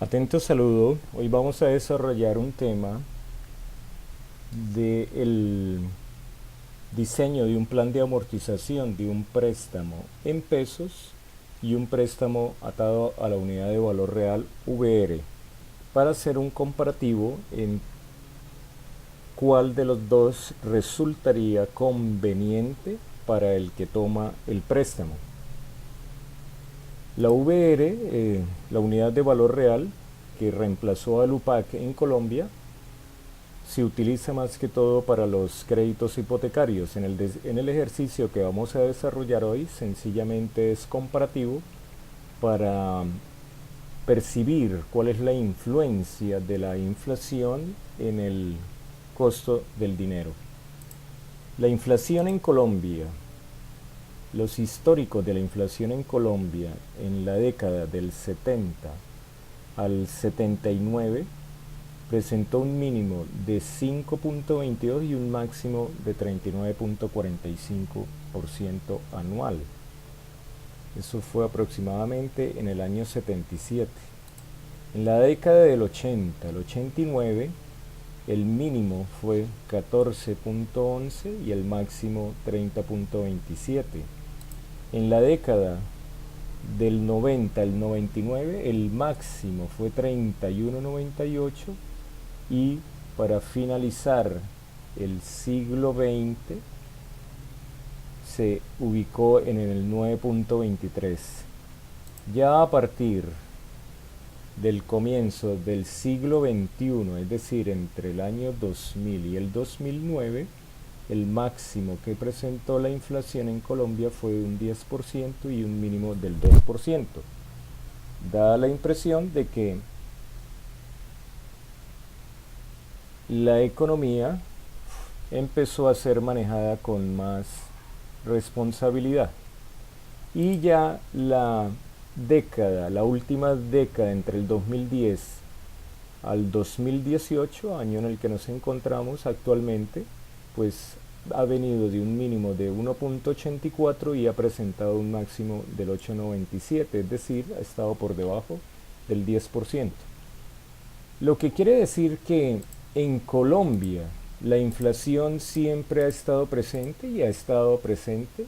Atento saludo. Hoy vamos a desarrollar un tema del diseño de un plan de amortización de un préstamo en pesos y un préstamo atado a la unidad de valor real VR para hacer un comparativo en cuál de los dos resultaría conveniente para el que toma el préstamo. La VR, la unidad de valor real, que reemplazó al UPAC en Colombia, se utiliza más que todo para los créditos hipotecarios. En el ejercicio que vamos a desarrollar hoy, sencillamente es comparativo para percibir cuál es la influencia de la inflación en el costo del dinero. La inflación en Colombia, los históricos de la inflación en Colombia en la década del 70 al 79 presentó un mínimo de 5.22 y un máximo de 39.45% anual. Eso fue aproximadamente en el año 77. En la década del 80 al 89, el mínimo fue 14.11 y el máximo 30.27. En la década del 90 al 99, el máximo fue 31.98 y para finalizar el siglo XX se ubicó en el 9.23. Ya a partir del comienzo del siglo XXI, es decir, entre el año 2000 y el 2009, el máximo que presentó la inflación en Colombia fue de un 10% y un mínimo del 2%. Da la impresión de que la economía empezó a ser manejada con más responsabilidad. Y ya la última década entre el 2010 al 2018, año en el que nos encontramos actualmente, pues ha venido de un mínimo de 1.84 y ha presentado un máximo del 8.97, es decir, ha estado por debajo del 10%. Lo que quiere decir que en Colombia la inflación siempre ha estado presente y ha estado presente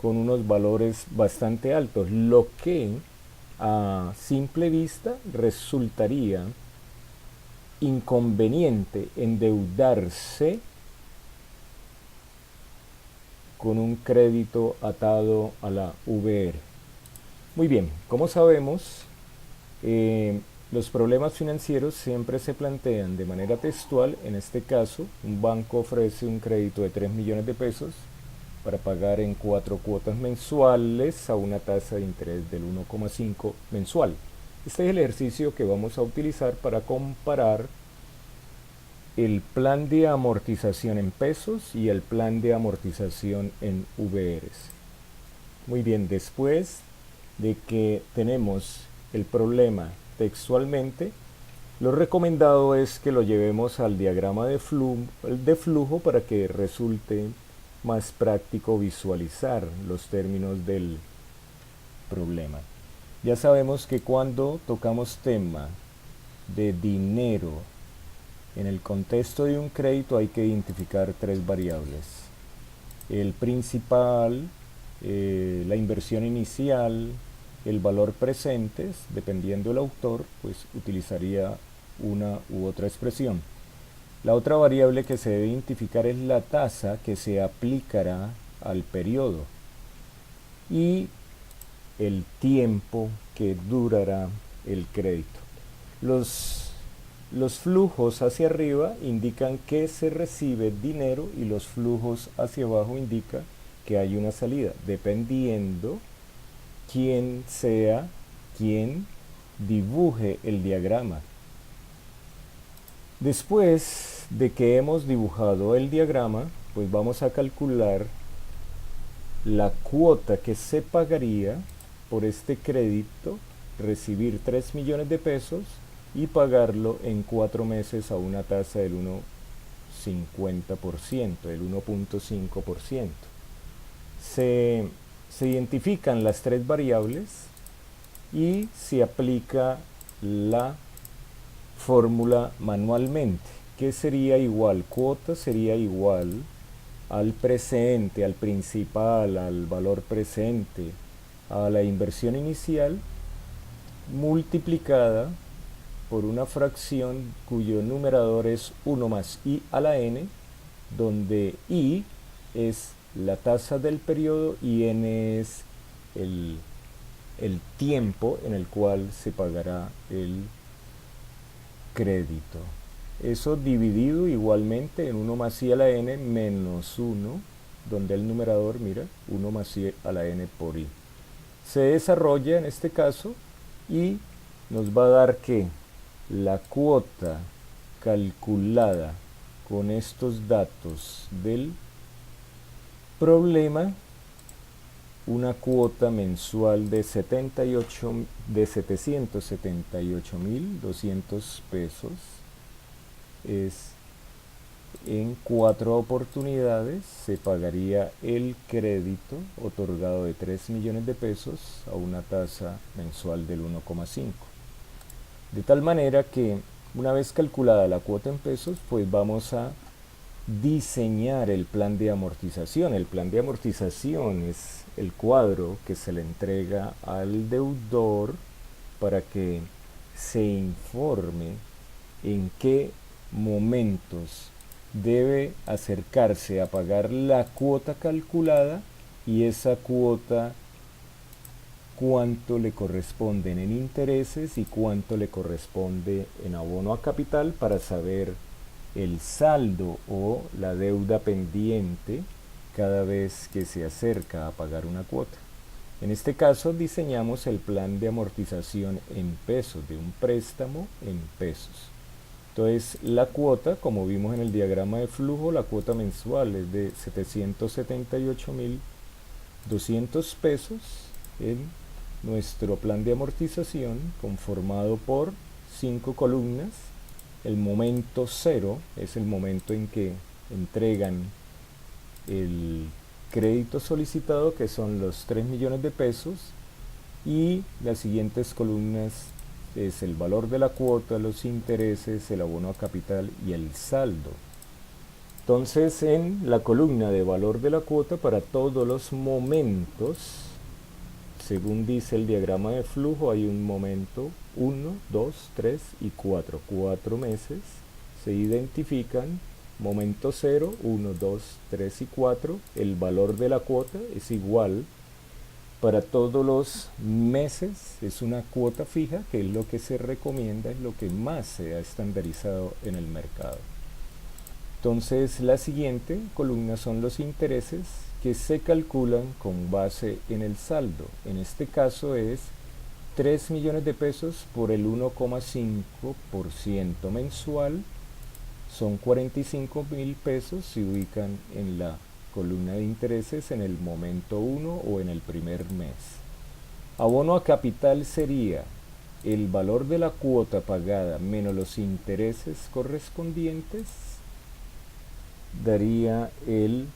con unos valores bastante altos, lo que a simple vista resultaría inconveniente endeudarse con un crédito atado a la VR. Muy bien, como sabemos, los problemas financieros siempre se plantean de manera textual. En este caso, un banco ofrece un crédito de 3 millones de pesos para pagar en 4 cuotas mensuales a una tasa de interés del 1,5 mensual. Este es el ejercicio que vamos a utilizar para comparar el plan de amortización en pesos y el plan de amortización en VRs. Muy bien, después de que tenemos el problema textualmente, lo recomendado es que lo llevemos al diagrama de flujo para que resulte más práctico visualizar los términos del problema. Ya sabemos que cuando tocamos tema de dinero en el contexto de un crédito hay que identificar tres variables: el principal, la inversión inicial, el valor presentes. Dependiendo del autor, pues utilizaría una u otra expresión. La otra variable que se debe identificar es la tasa que se aplicará al periodo y el tiempo que durará el crédito. Los flujos hacia arriba indican que se recibe dinero y los flujos hacia abajo indican que hay una salida, dependiendo quién sea quien dibuje el diagrama. Después de que hemos dibujado el diagrama, pues vamos a calcular la cuota que se pagaría por este crédito, recibir 3 millones de pesos y pagarlo en 4 meses a una tasa del 1,50%, del 1.5%. Se identifican las tres variables y se aplica la fórmula manualmente. ¿Qué sería igual? Cuota sería igual al presente, al principal, al valor presente, a la inversión inicial multiplicada por una fracción cuyo numerador es 1 más i a la n, donde i es la tasa del periodo y n es el, el tiempo en el cual se pagará el crédito. Eso dividido igualmente en 1 más i a la n menos 1, donde el numerador, mira, 1 más i a la n por i. Se desarrolla en este caso y nos va a dar que la cuota calculada con estos datos del problema, una cuota mensual de 778.200 pesos, es en 4 oportunidades se pagaría el crédito otorgado de 3 millones de pesos a una tasa mensual del 1,5. De tal manera que una vez calculada la cuota en pesos, pues vamos a diseñar el plan de amortización. El plan de amortización es el cuadro que se le entrega al deudor para que se informe en qué momentos debe acercarse a pagar la cuota calculada y esa cuota cuánto le corresponden en intereses y cuánto le corresponde en abono a capital para saber el saldo o la deuda pendiente cada vez que se acerca a pagar una cuota. En este caso diseñamos el plan de amortización en pesos, de un préstamo en pesos. Entonces la cuota, como vimos en el diagrama de flujo, la cuota mensual es de 778.200 pesos en nuestro plan de amortización, conformado por 5 columnas. El momento cero es el momento en que entregan el crédito solicitado, que son los 3 millones de pesos, y las siguientes columnas es el valor de la cuota, los intereses, el abono a capital y el saldo. Entonces, en la columna de valor de la cuota, para todos los momentos, según dice el diagrama de flujo, hay un momento 1, 2, 3 y 4. 4 meses se identifican. Momento 0, 1, 2, 3 y 4. El valor de la cuota es igual para todos los meses, es una cuota fija, que es lo que se recomienda, es lo que más se ha estandarizado en el mercado. Entonces la siguiente columna son los intereses que se calculan con base en el saldo. En este caso es 3 millones de pesos por el 1,5% mensual, son 45.000 pesos, se ubican en la columna de intereses en el momento 1 o en el primer mes. Abono a capital sería el valor de la cuota pagada menos los intereses correspondientes, daría el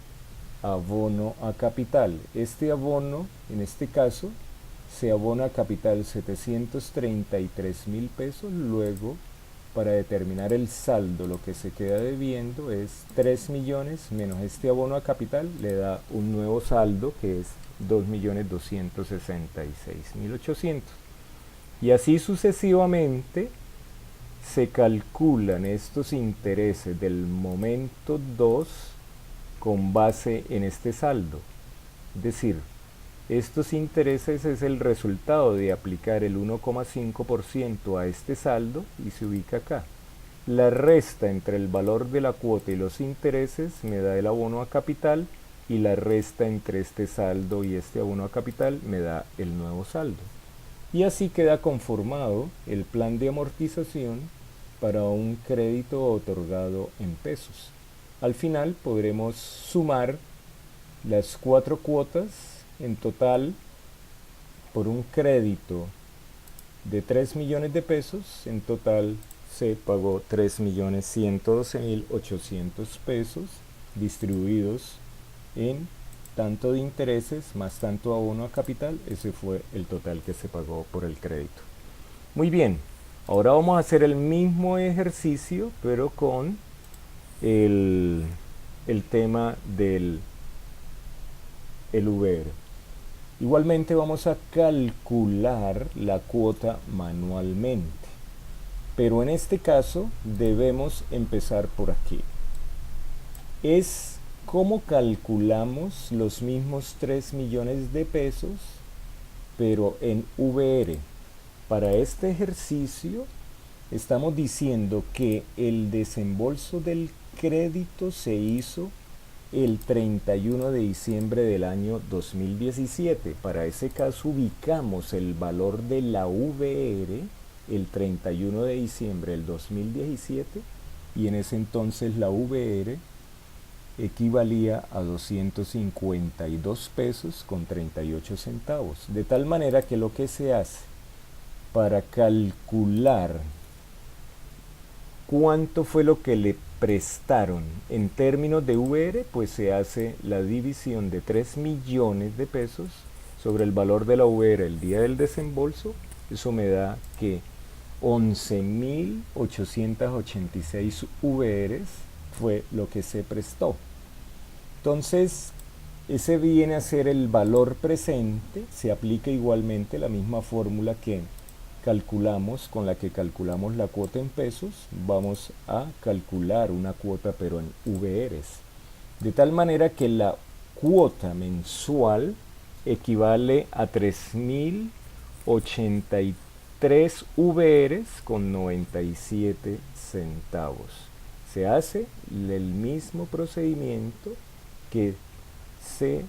abono a capital. Este abono, en este caso, se abona a capital 733.000 pesos, luego para determinar el saldo, lo que se queda debiendo es 3 millones menos este abono a capital, le da un nuevo saldo que es 2.266.800. Y así sucesivamente se calculan estos intereses del momento 2 con base en este saldo. Es decir, estos intereses es el resultado de aplicar el 1,5% a este saldo y se ubica acá. La resta entre el valor de la cuota y los intereses me da el abono a capital y la resta entre este saldo y este abono a capital me da el nuevo saldo. Y así queda conformado el plan de amortización para un crédito otorgado en pesos. Al final podremos sumar las 4 cuotas. En total, por un crédito de 3 millones de pesos, en total se pagó 3.112.800 pesos distribuidos en tanto de intereses más tanto abono a capital. Ese fue el total que se pagó por el crédito. Muy bien, Ahora vamos a hacer el mismo ejercicio, pero con el, el tema del VR. Igualmente vamos a calcular la cuota manualmente, pero en este caso debemos empezar por aquí. Es cómo calculamos los mismos 3 millones de pesos, pero en VR. Para este ejercicio estamos diciendo que el desembolso del crédito se hizo el 31 de diciembre del año 2017. Para ese caso ubicamos el valor de la VR el 31 de diciembre del 2017 y en ese entonces la VR equivalía a 252 pesos con 38 centavos. De tal manera que lo que se hace para calcular cuánto fue lo que le prestaron en términos de VR, pues se hace la división de 3 millones de pesos sobre el valor de la VR el día del desembolso. Eso me da que 11.886 VRs fue lo que se prestó. Entonces, ese viene a ser el valor presente. Se aplica igualmente la misma fórmula que calculamos, con la que calculamos la cuota en pesos. Vamos a calcular una cuota pero en VRs. De tal manera que la cuota mensual equivale a 3.083 VRs con 97 centavos. Se hace el mismo procedimiento que se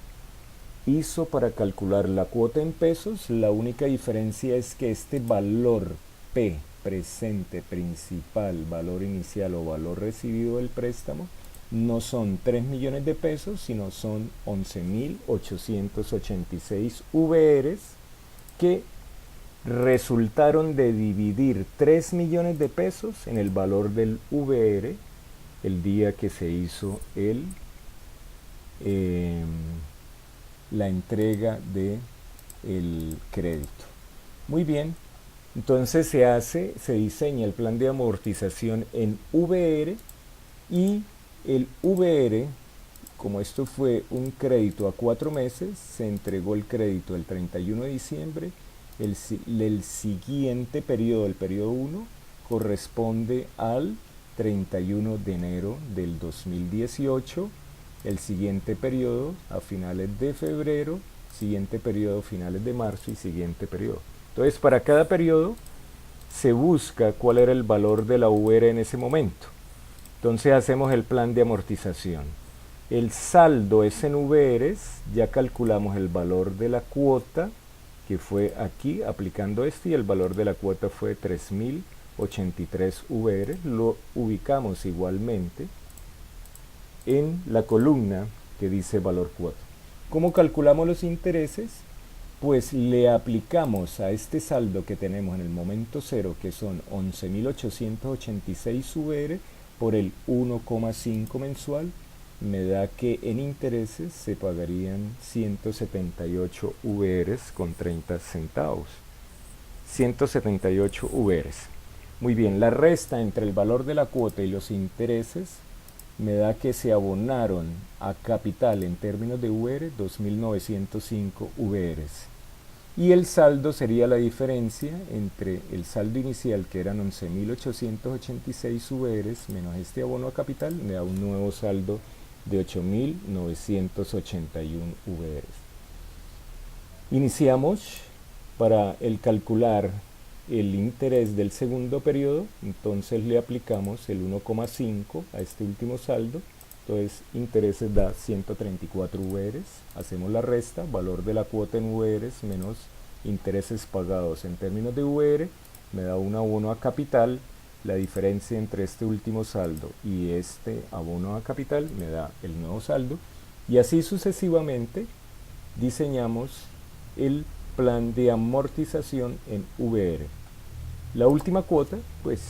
hizo para calcular la cuota en pesos. La única diferencia es que este valor P, presente, principal, valor inicial o valor recibido del préstamo, no son 3 millones de pesos, sino son 11.886 VRs que resultaron de dividir 3 millones de pesos en el valor del VR el día que se hizo la entrega de el crédito. Muy bien, entonces se diseña el plan de amortización en VR y el VR, como esto fue un crédito a 4 meses, se entregó el crédito el 31 de diciembre, el siguiente periodo, el periodo 1, corresponde al 31 de enero del 2018, el siguiente periodo a finales de febrero, siguiente periodo finales de marzo y siguiente periodo. Entonces, para cada periodo se busca cuál era el valor de la VR en ese momento. Entonces hacemos el plan de amortización. El saldo es en VRs, ya calculamos el valor de la cuota, que fue aquí aplicando y el valor de la cuota fue 3.083 VRs. Lo ubicamos igualmente en la columna que dice valor cuota. ¿Cómo calculamos los intereses? Pues le aplicamos a este saldo que tenemos en el momento cero, que son 11.886 VR, por el 1,5 mensual, me da que en intereses se pagarían 178 VRs con 30 centavos. 178 VRs. Muy bien, la resta entre el valor de la cuota y los intereses me da que se abonaron a capital en términos de VR 2.905 VRs. Y el saldo sería la diferencia entre el saldo inicial, que eran 11.886 VRs, menos este abono a capital, me da un nuevo saldo de 8.981 VRs. Iniciamos para el calcular el interés del segundo periodo, entonces le aplicamos el 1,5 a este último saldo. Entonces intereses da 134 VRs, hacemos la resta, valor de la cuota en VRs menos intereses pagados en términos de VR, me da un abono a capital. La diferencia entre este último saldo y este abono a capital me da el nuevo saldo, y así sucesivamente diseñamos el plan de amortización en VR. La última cuota, pues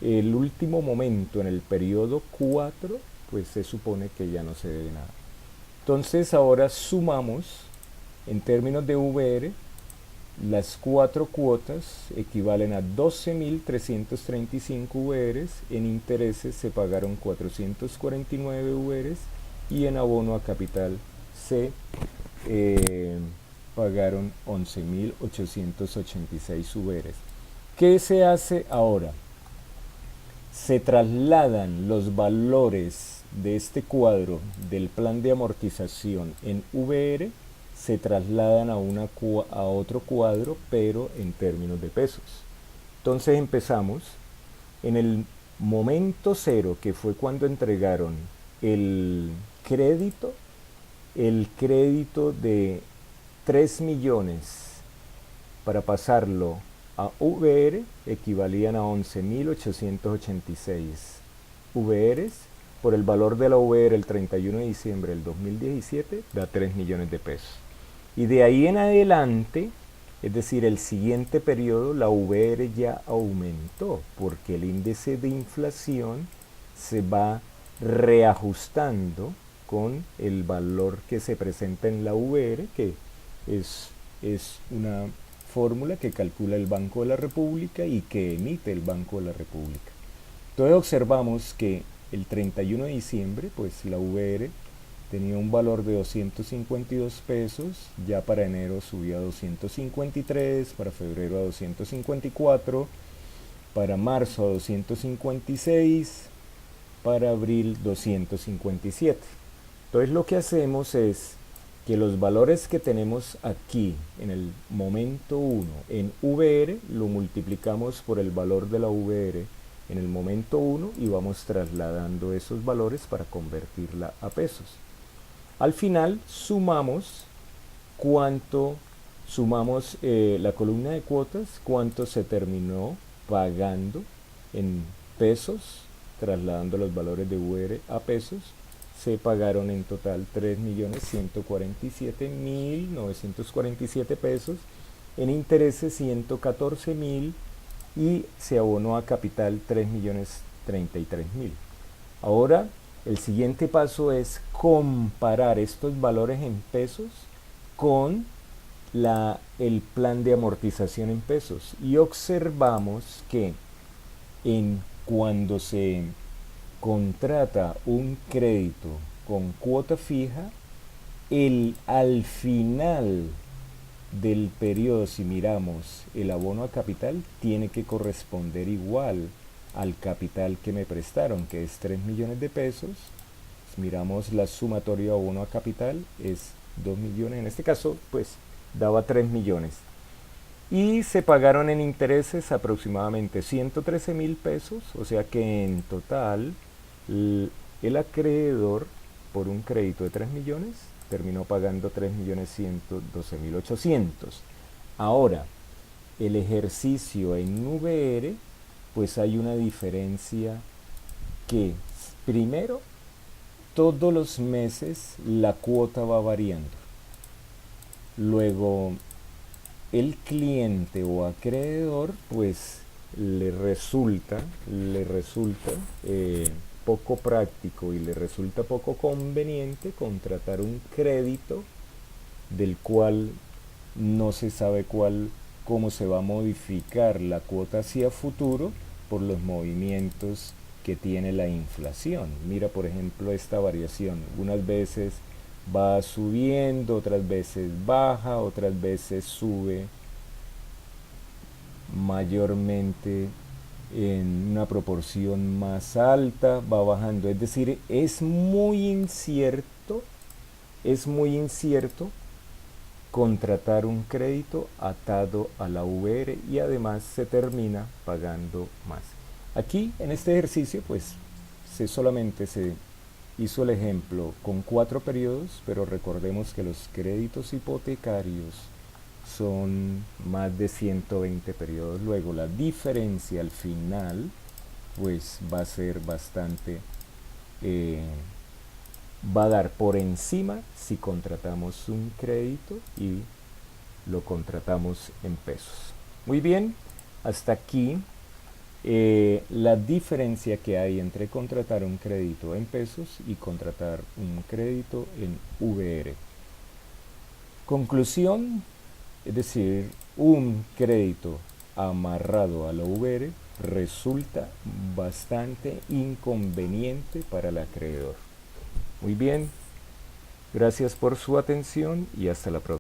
el último momento en el periodo 4, pues se supone que ya no se debe nada. Entonces ahora sumamos en términos de VR Las 4 cuotas equivalen a 12.335 VRs, en intereses se pagaron 449 VRs y en abono a capital se eh, pagaron 11.886 VRs. ¿Qué se hace ahora? Se trasladan los valores de este cuadro del plan de amortización en VR, se trasladan a otro cuadro, pero en términos de pesos. Entonces empezamos en el momento cero, que fue cuando entregaron el crédito, de 3 millones para pasarlo a VR equivalían a 11.886 VRs. Por el valor de la VR el 31 de diciembre del 2017 da 3 millones de pesos. Y de ahí en adelante, es decir, el siguiente periodo, la VR ya aumentó, porque el índice de inflación se va reajustando con el valor que se presenta en la VR, que es una fórmula que calcula el Banco de la República y que emite el Banco de la República. Entonces observamos que el 31 de diciembre, pues la VR tenía un valor de 252 pesos, ya para enero subía a 253, para febrero a 254, para marzo a 256, para abril 257. Entonces lo que hacemos es que los valores que tenemos aquí en el momento 1 en VR lo multiplicamos por el valor de la VR en el momento 1 y vamos trasladando esos valores para convertirla a pesos. Al final sumamos la columna de cuotas, cuánto se terminó pagando en pesos, trasladando los valores de VR a pesos. Se pagaron en total 3.147.947 pesos, en intereses 114.000 y se abonó a capital 3.033.000. Ahora el siguiente paso es comparar estos valores en pesos con el plan de amortización en pesos y observamos que cuando se contrata un crédito con cuota fija, al final del periodo, si miramos el abono a capital, tiene que corresponder igual al capital que me prestaron, que es 3 millones de pesos. Si miramos la sumatoria abono a capital, es 2 millones, en este caso pues daba 3 millones. Y se pagaron en intereses aproximadamente 113.000 pesos, o sea que en total el acreedor por un crédito de 3 millones terminó pagando 3.112.800. Ahora, el ejercicio en VR, pues hay una diferencia que, primero, todos los meses la cuota va variando. Luego, el cliente o acreedor, pues le resulta poco práctico y le resulta poco conveniente contratar un crédito del cual no se sabe cómo se va a modificar la cuota hacia futuro por los movimientos que tiene la inflación. Mira, por ejemplo, esta variación. Unas veces va subiendo, otras veces baja, otras veces sube mayormente en una proporción más alta, va bajando. Es decir, es muy incierto contratar un crédito atado a la VR y además se termina pagando más. Aquí en este ejercicio pues solamente se hizo el ejemplo con 4 periodos, pero recordemos que los créditos hipotecarios son más de 120 periodos. Luego la diferencia al final pues va a ser bastante, va a dar por encima si contratamos un crédito y lo contratamos en pesos. Muy bien, hasta aquí la diferencia que hay entre contratar un crédito en pesos y contratar un crédito en VR. Conclusión, es decir, un crédito amarrado a la VR resulta bastante inconveniente para el acreedor. Muy bien, gracias por su atención y hasta la próxima.